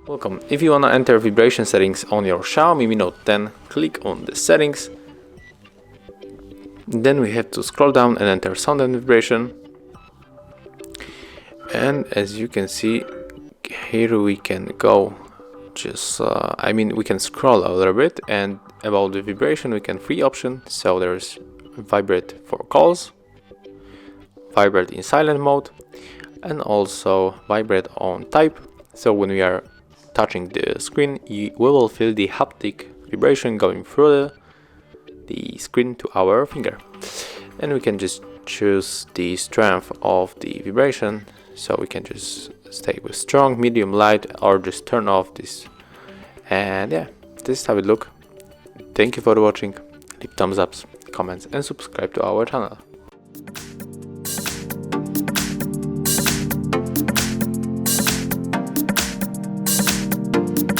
Welcome. If you want to enter vibration settings on your XIAOMI Mi Note 10, click on the settings. Then we have to scroll down and enter sound and vibration. And as you can see, here we can go we can scroll a little bit, and about the vibration we can free option. So there's vibrate for calls, vibrate in silent mode, and also vibrate on type. So when we are touching the screen, we will feel the haptic vibration going through the screen to our finger. And we can just choose the strength of the vibration, so we can just stay with strong, medium, light, or just turn off this. And yeah, this is how it looks. Thank you for watching. Leave thumbs ups, comments, and subscribe to our channel.